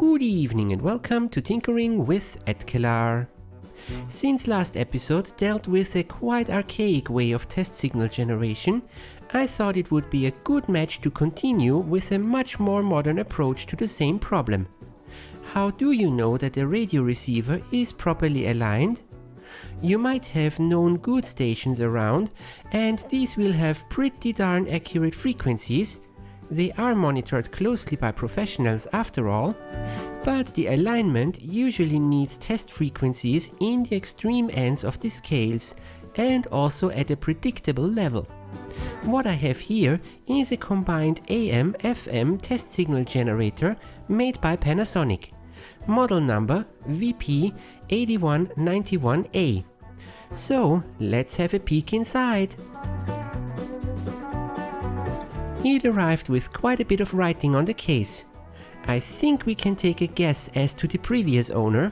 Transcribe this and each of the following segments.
Good evening and welcome to Tinkering with Attenuator. Since last episode dealt with a quite archaic way of test signal generation, I thought it would be a good match to continue with a much more modern approach to the same problem. How do you know that a radio receiver is properly aligned? You might have known good stations around, and these will have pretty darn accurate frequencies. They are monitored closely by professionals after all, but the alignment usually needs test frequencies in the extreme ends of the scales and also at a predictable level. What I have here is a combined AM/FM test signal generator made by Panasonic, model number VP-8191A. So let's have a peek inside. It arrived with quite a bit of writing on the case. I think we can take a guess as to the previous owner.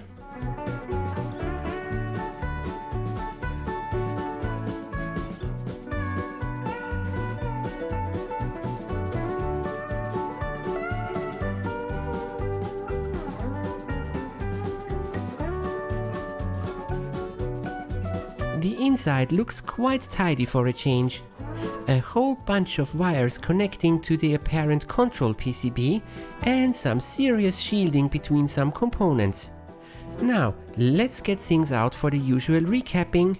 The inside looks quite tidy for a change. A whole bunch of wires connecting to the apparent control PCB and some serious shielding between some components. Now, let's get things out for the usual recapping.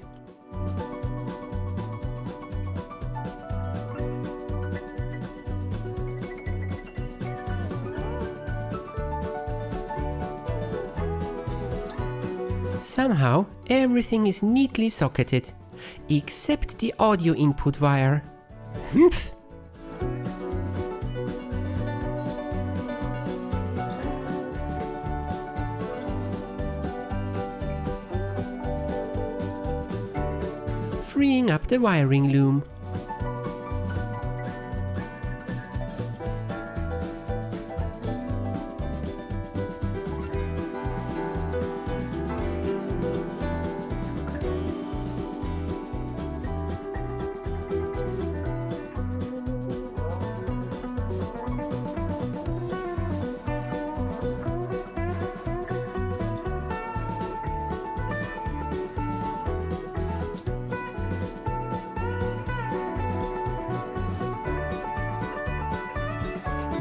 Somehow, everything is neatly socketed, except the audio input wire. Humph! Freeing up the wiring loom.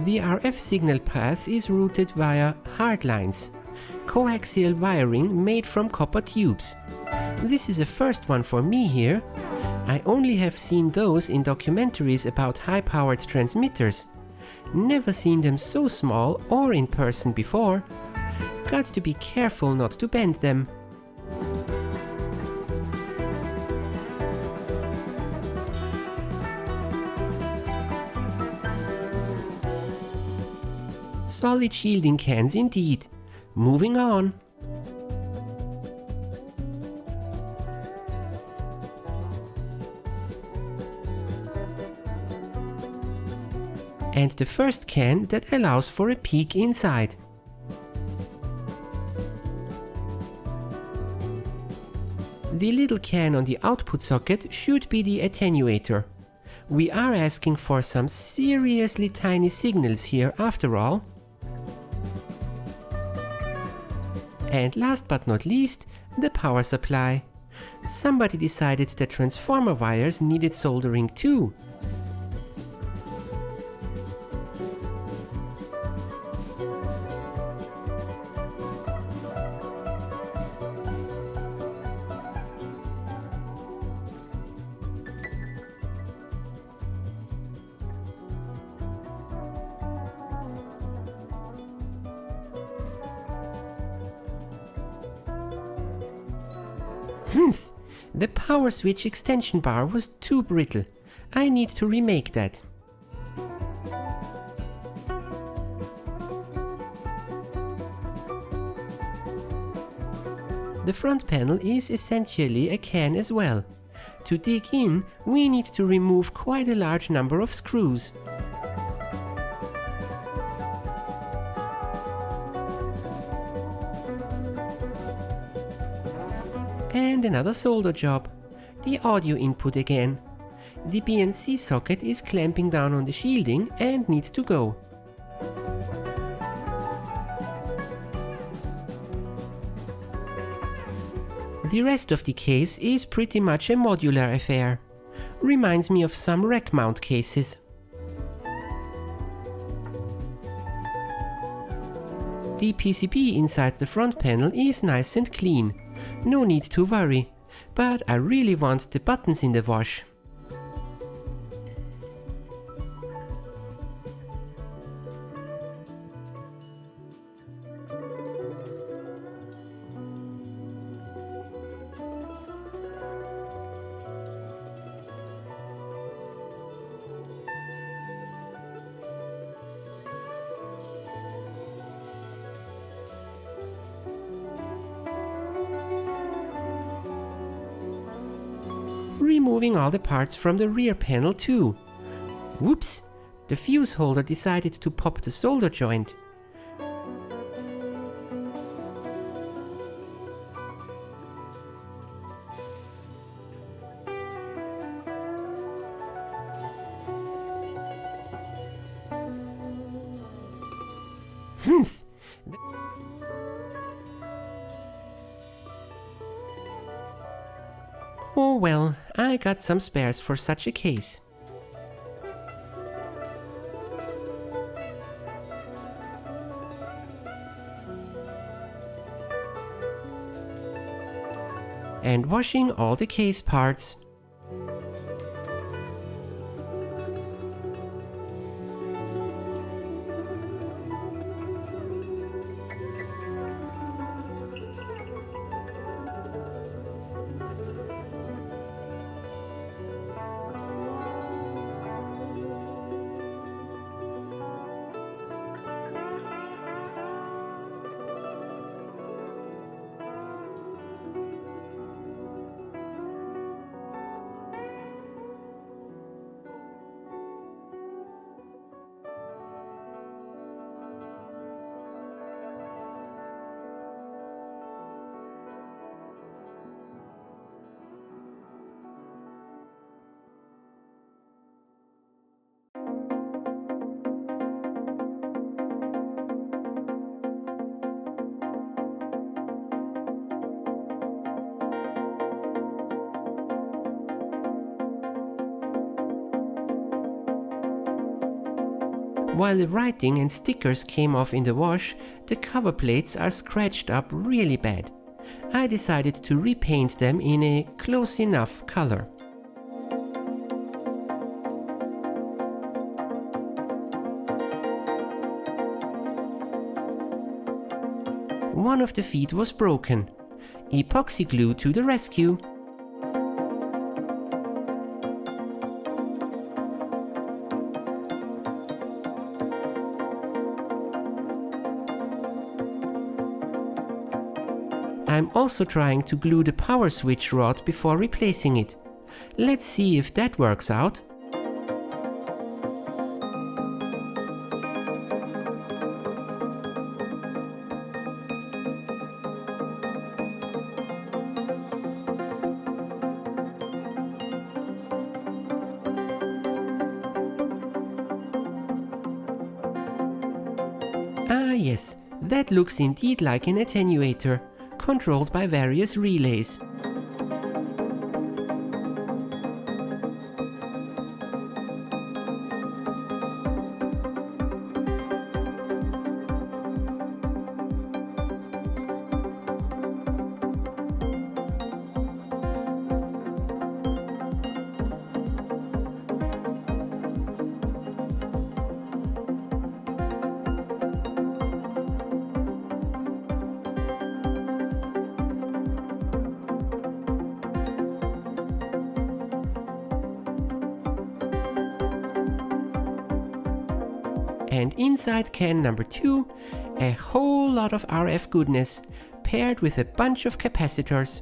The RF signal path is routed via hard lines, coaxial wiring made from copper tubes. This is a first one for me here. I only have seen those in documentaries about high-powered transmitters. Never seen them so small or in person before. Got to be careful not to bend them. Solid shielding cans indeed. Moving on. And the first can that allows for a peek inside. The little can on the output socket should be the attenuator. We are asking for some seriously tiny signals here after all. And last but not least, the power supply. Somebody decided that transformer wires needed soldering too. The power switch extension bar was too brittle. I need to remake that. The front panel is essentially a can as well. To dig in, we need to remove quite a large number of screws. And another solder job. The audio input again. The BNC socket is clamping down on the shielding and needs to go. The rest of the case is pretty much a modular affair. Reminds me of some rack mount cases. The PCB inside the front panel is nice and clean, no need to worry, but I really want the buttons in the wash. Removing all the parts from the rear panel too. Whoops! The fuse holder decided to pop the solder joint. Humph! Oh well, I got some spares for such a case. And washing all the case parts. While the writing and stickers came off in the wash, the cover plates are scratched up really bad. I decided to repaint them in a close enough color. One of the feet was broken. Epoxy glue to the rescue. I'm also trying to glue the power switch rod before replacing it. Let's see if that works out. Ah yes, that looks indeed like an attenuator, controlled by various relays. And inside can number 2, a whole lot of RF goodness, paired with a bunch of capacitors.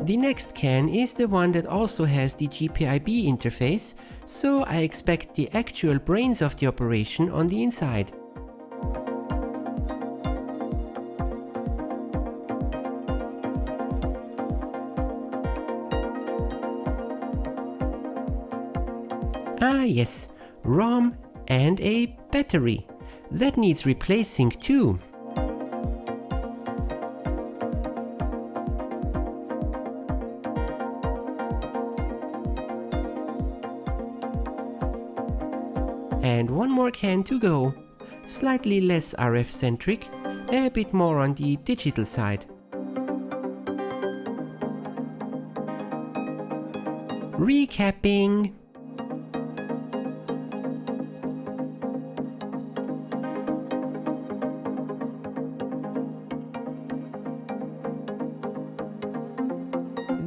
The next can is the one that also has the GPIB interface, so I expect the actual brains of the operation on the inside. Ah yes, ROM and a battery. That needs replacing too. And one more can to go. Slightly less RF centric, a bit more on the digital side. Recapping.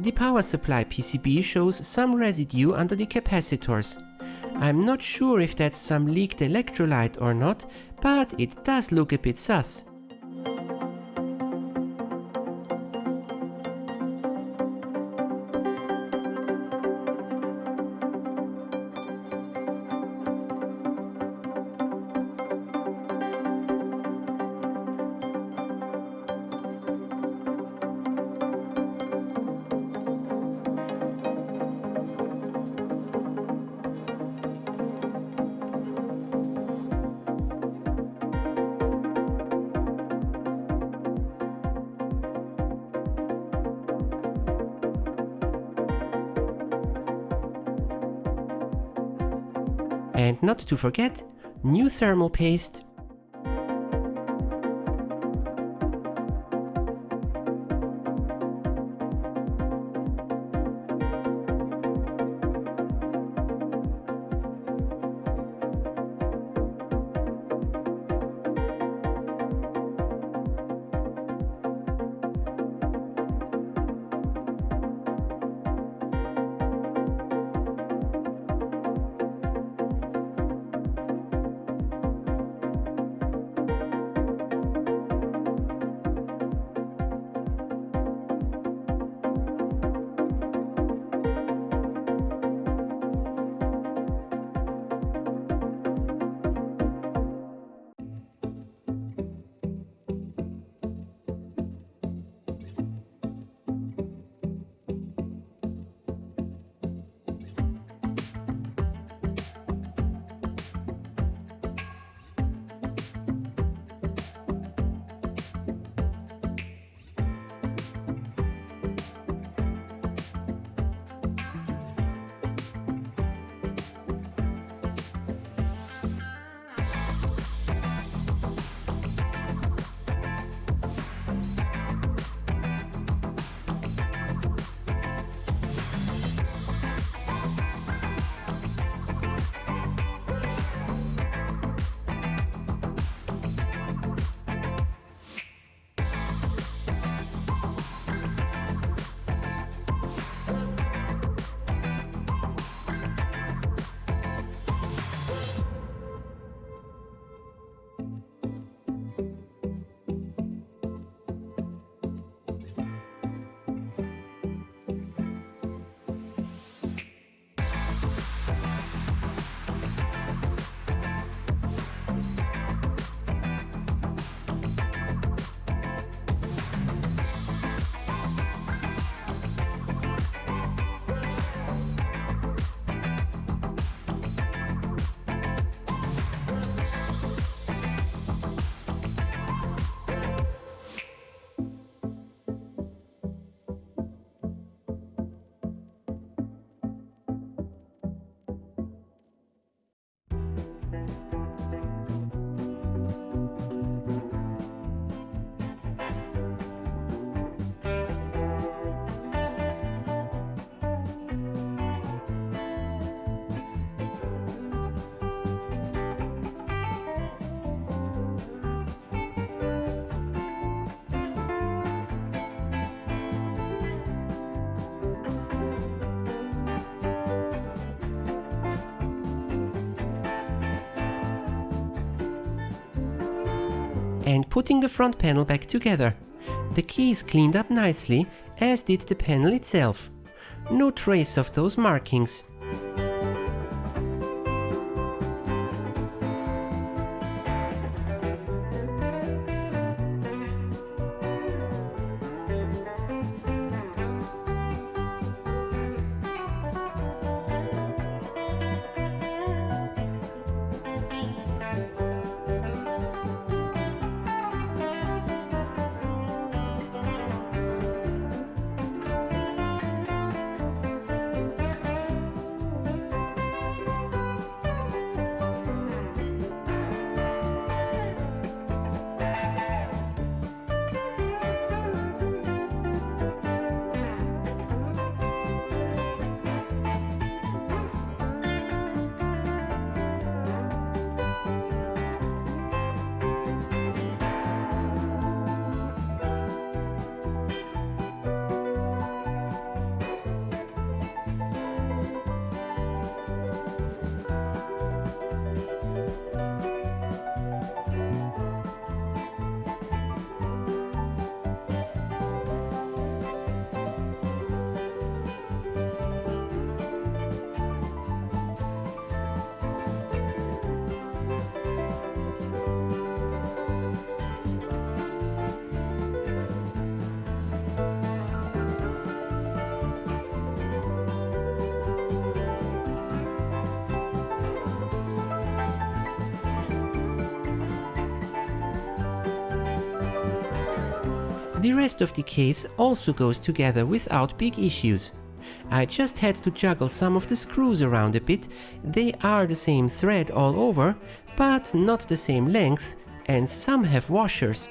The power supply PCB shows some residue under the capacitors. I'm not sure if that's some leaked electrolyte or not, but it does look a bit sus. And not to forget, new thermal paste. And putting the front panel back together. The keys cleaned up nicely, as did the panel itself. No trace of those markings. The rest of the case also goes together without big issues. I just had to juggle some of the screws around a bit. They are the same thread all over, but not the same length, and some have washers.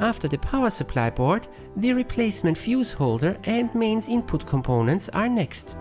After the power supply board, the replacement fuse holder and mains input components are next.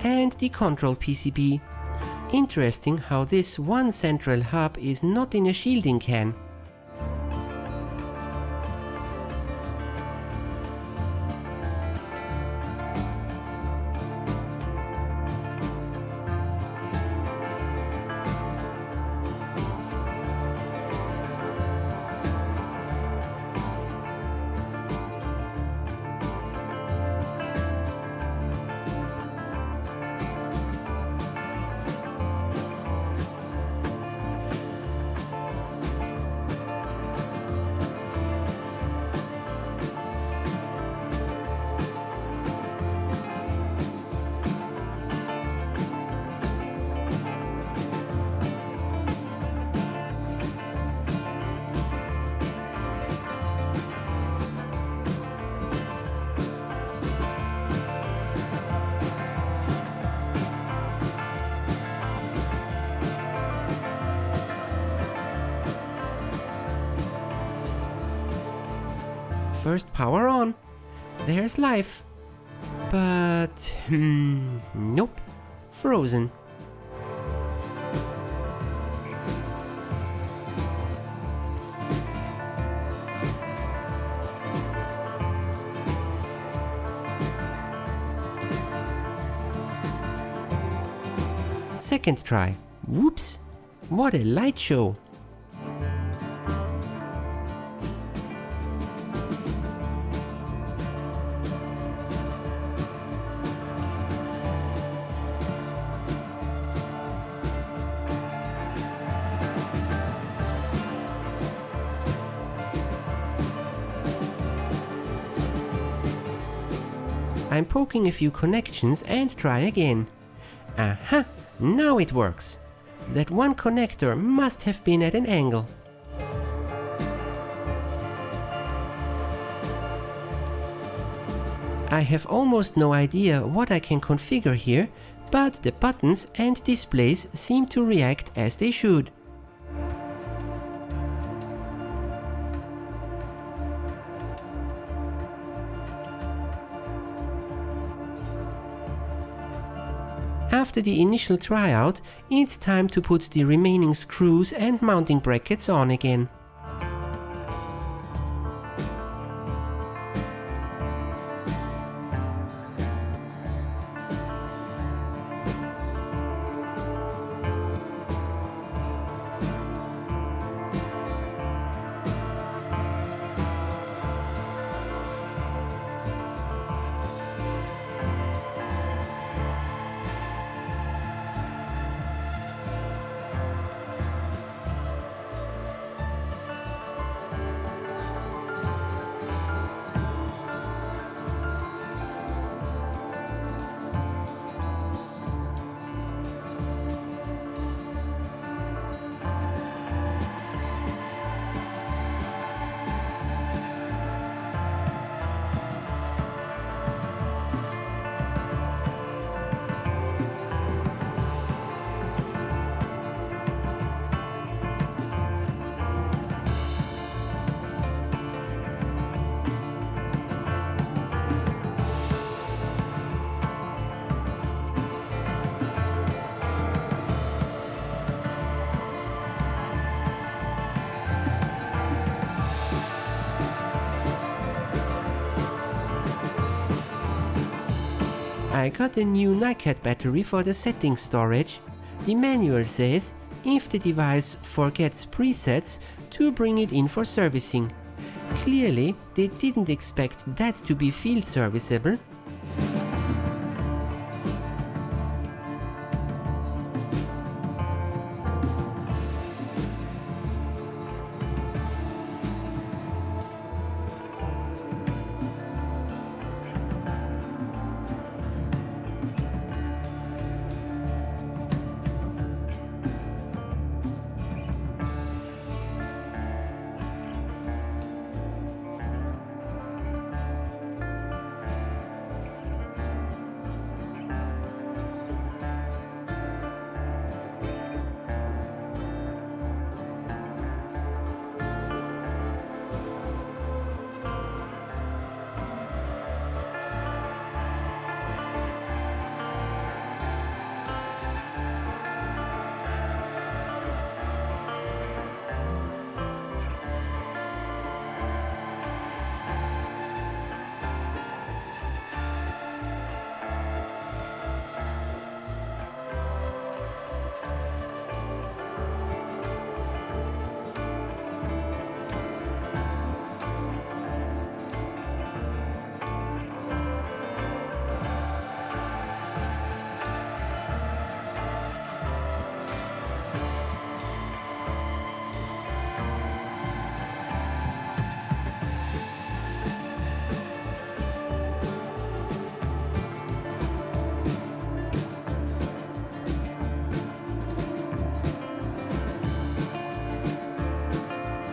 And the control PCB. Interesting how this one central hub is not in a shielding can. First power on. There's life. But, nope. Frozen. Second try. Whoops! What a light show! I'm poking a few connections and try again. Aha! Now it works! That one connector must have been at an angle. I have almost no idea what I can configure here, but the buttons and displays seem to react as they should. After the initial tryout, it's time to put the remaining screws and mounting brackets on again. I got a new NiCad battery for the settings storage. The manual says if the device forgets presets to bring it in for servicing. Clearly, they didn't expect that to be field serviceable.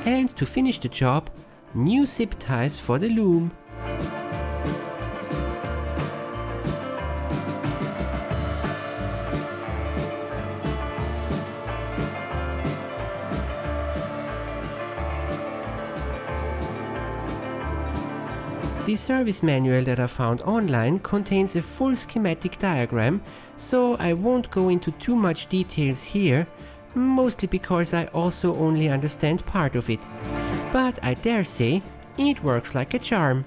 And to finish the job, new zip ties for the loom. The service manual that I found online contains a full schematic diagram, so I won't go into too much details here, mostly because I also only understand part of it. But I dare say, it works like a charm.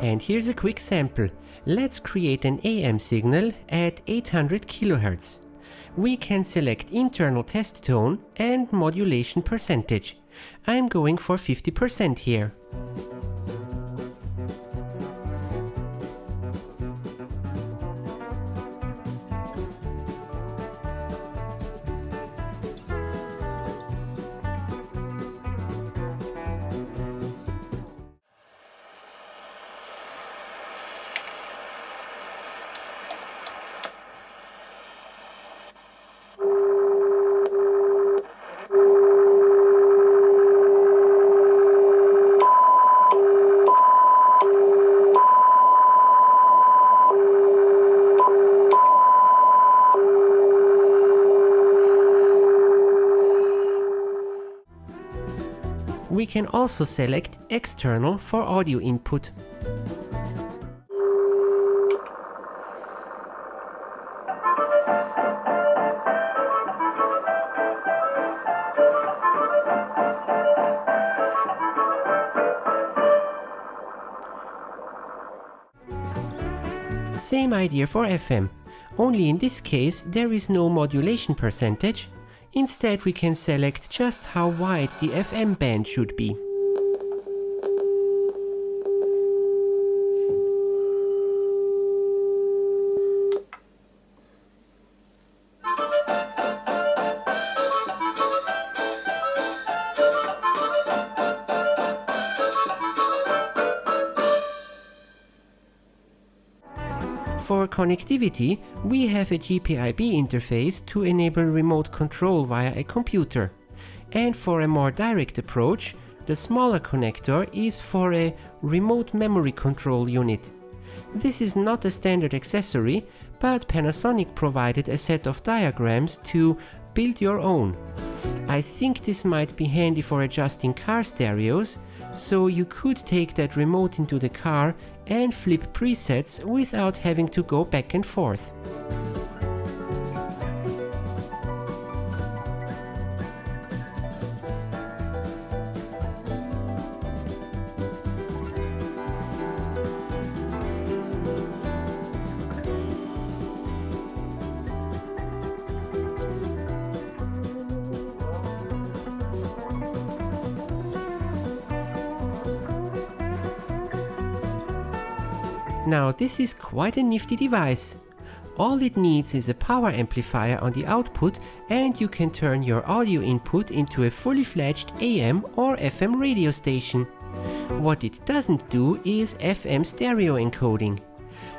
And here's a quick sample. Let's create an AM signal at 800 kHz. We can select internal test tone and modulation percentage. I'm going for 50% here. We can also select external for audio input. Same idea for FM, only in this case there is no modulation percentage. Instead we can select just how wide the FM band should be. For connectivity, we have a GPIB interface to enable remote control via a computer. And for a more direct approach, the smaller connector is for a remote memory control unit. This is not a standard accessory, but Panasonic provided a set of diagrams to build your own. I think this might be handy for adjusting car stereos, so you could take that remote into the car and flip presets without having to go back and forth. Now this is quite a nifty device. All it needs is a power amplifier on the output and you can turn your audio input into a fully fledged AM or FM radio station. What it doesn't do is FM stereo encoding.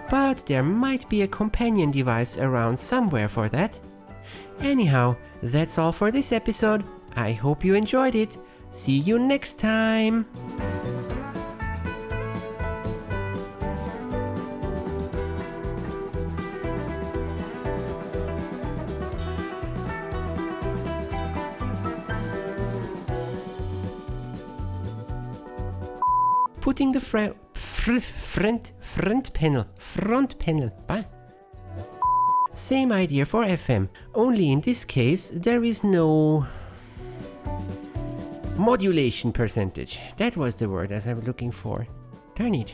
But there might be a companion device around somewhere for that. Anyhow, that's all for this episode. I hope you enjoyed it. See you next time! Putting the front panel. Same idea for FM, only in this case there is no modulation percentage. That was the word as I was looking for. Darn it.